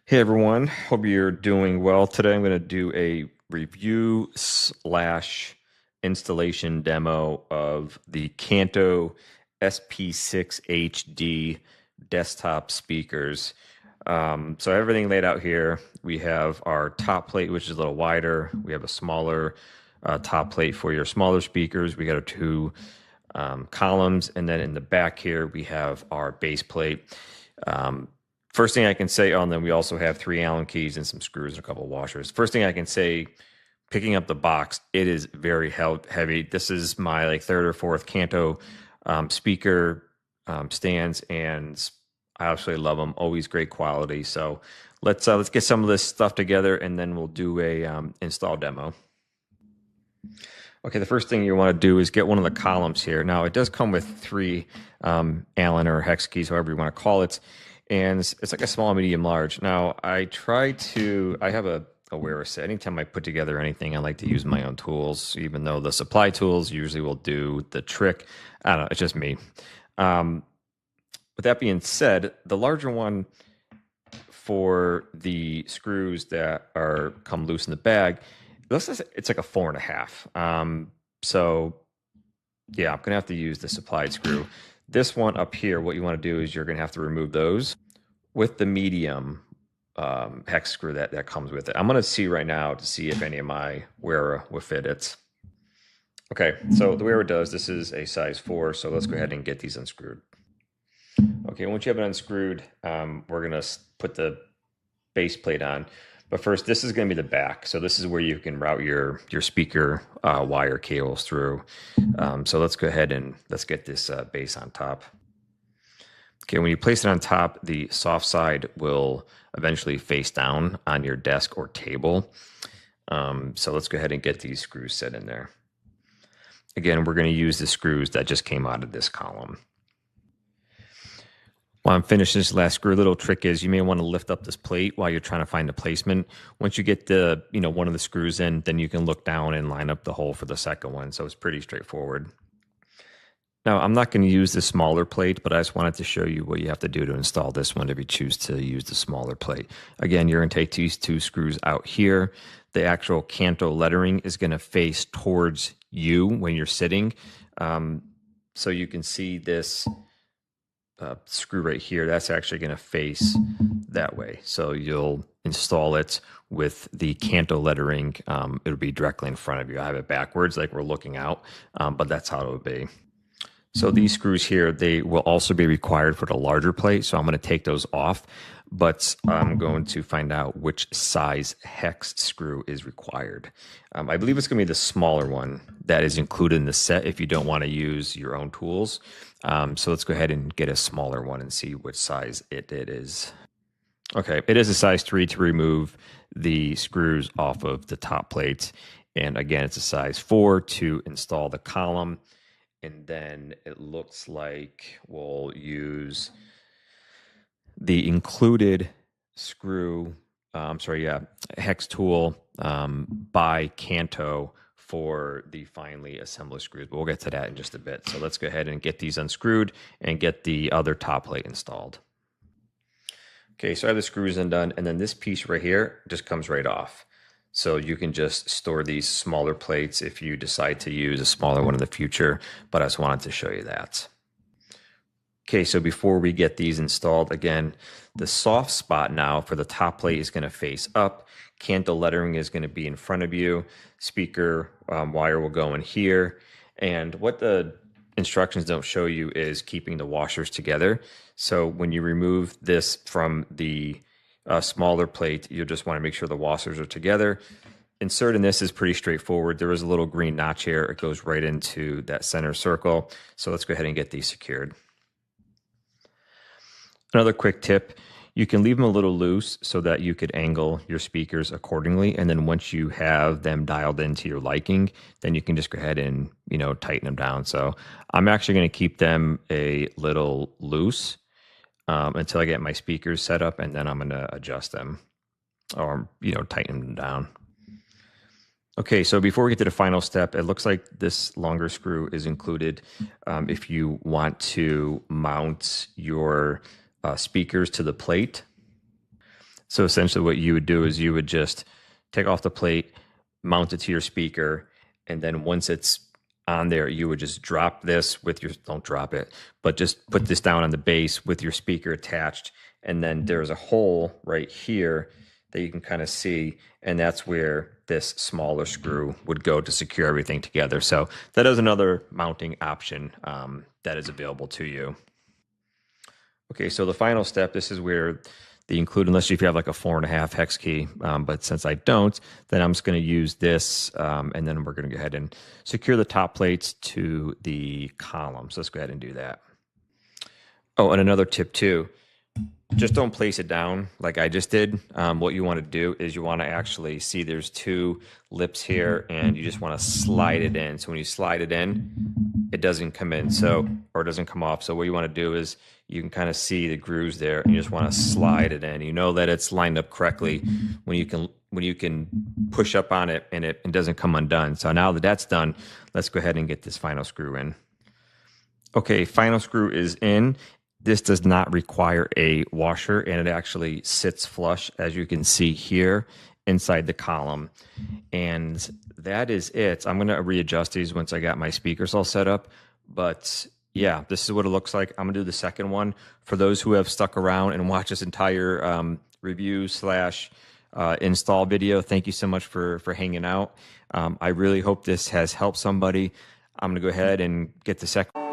Hey everyone, hope you're doing well. Today I'm going to do a review slash installation demo of the Kanto SP6HD desktop speakers. So everything laid out here. We have our top plate, which is a little wider. We have a smaller top plate for your smaller speakers. We got our two columns, and then in the back here we have our base plate. First thing I can say, oh, and then we also have 3 Allen keys and some screws and a couple of washers. First thing I can say, picking up the box, it is very heavy. This is my like third or fourth Kanto speaker stands, and I absolutely love them. Always great quality. So let's get some of this stuff together, and then we'll do a install demo. Okay, the first thing you want to do is get one of the columns here. Now, it does come with 3 Allen or hex keys, however you want to call it, and it's like a small, medium, large. Now, I have a wearer set. Anytime I put together anything, I like to use my own tools, even though the supply tools usually will do the trick. I don't know, it's just me. With that being said, the larger one for the screws that come loose in the bag, it's like a 4.5. So yeah, I'm gonna have to use the supplied screw. This one up here, what you want to do is you're gonna have to remove those with the medium hex screw that comes with it. I'm gonna see right now to see if any of my wearer will fit it. Okay, so the wearer does. This is a size 4, so let's go ahead and get these unscrewed. Okay, once you have it unscrewed, we're gonna put the base plate on. But first, this is going to be the back. So this is where you can route your speaker wire cables through. So let's go ahead and let's get this base on top. Okay, when you place it on top, the soft side will eventually face down on your desk or table. So let's go ahead and get these screws set in there. Again, we're going to use the screws that just came out of this column. While I'm finishing this last screw, a little trick is you may want to lift up this plate while you're trying to find the placement. Once you get the, one of the screws in, then you can look down and line up the hole for the second one. So it's pretty straightforward. Now, I'm not going to use the smaller plate, but I just wanted to show you what you have to do to install this one if you choose to use the smaller plate. Again, you're going to take these 2 screws out here. The actual Kanto lettering is going to face towards you when you're sitting. So you can see this screw right here, that's actually going to face that way. So you'll install it with the Kanto lettering. It'll be directly in front of you. I have it backwards like we're looking out, but that's how it would be. So these screws here, they will also be required for the larger plate. So I'm going to take those off, but I'm going to find out which size hex screw is required. I believe it's going to be the smaller one that is included in the set if you don't want to use your own tools. So let's go ahead and get a smaller one and see which size it is. Okay, it is a size 3 to remove the screws off of the top plates. And again, it's a size 4 to install the column. And then it looks like we'll use the included screw, hex tool by Kanto for the finely assembled screws, but we'll get to that in just a bit. So let's go ahead and get these unscrewed and get the other top plate installed. Okay, so I have the screws undone, and then this piece right here just comes right off. So you can just store these smaller plates if you decide to use a smaller one in the future, but I just wanted to show you that. Okay, so before we get these installed, again, the soft spot now for the top plate is going to face up. Kanto lettering is going to be in front of you. Speaker wire will go in here. And what the instructions don't show you is keeping the washers together. So when you remove this from the smaller plate, you'll just want to make sure the washers are together. Inserting this is pretty straightforward. There is a little green notch here. It goes right into that center circle. So let's go ahead and get these secured. Another quick tip, you can leave them a little loose so that you could angle your speakers accordingly. And then once you have them dialed into your liking, then you can just go ahead and, tighten them down. So I'm actually going to keep them a little loose until I get my speakers set up, and then I'm going to adjust them or, tighten them down. Okay, so before we get to the final step, it looks like this longer screw is included if you want to mount your speakers to the plate. So essentially what you would do is you would just take off the plate, mount it to your speaker, and then once it's on there, you would just drop this with your, don't drop it, but just put this down on the base with your speaker attached. And then there's a hole right here that you can kind of see, and that's where this smaller screw would go to secure everything together. So that is another mounting option that is available to you. Okay, so the final step, this is where the include, unless if you have like a 4.5 hex key, but since I don't, then I'm just going to use this, and then we're going to go ahead and secure the top plates to the column. So let's go ahead and do that. Oh, and another tip too, just don't place it down like I just did. What you want to do is you want to actually see there's two lips here, and you just want to slide it in. So when you slide it in, it doesn't come in, so, or it doesn't come off. So what you want to do is you can kind of see the grooves there, and you just want to slide it in. You know that it's lined up correctly when you can push up on it and it doesn't come undone. So now that that's done, let's go ahead and get this final screw in. Okay, final screw is in. This does not require a washer, and it actually sits flush, as you can see here, inside the column. And that is it. I'm going to readjust these once I got my speakers all set up. But yeah, this is what it looks like. I'm going to do the second one. For those who have stuck around and watched this entire review slash install video, thank you so much for hanging out. I really hope this has helped somebody. I'm going to go ahead and get the second.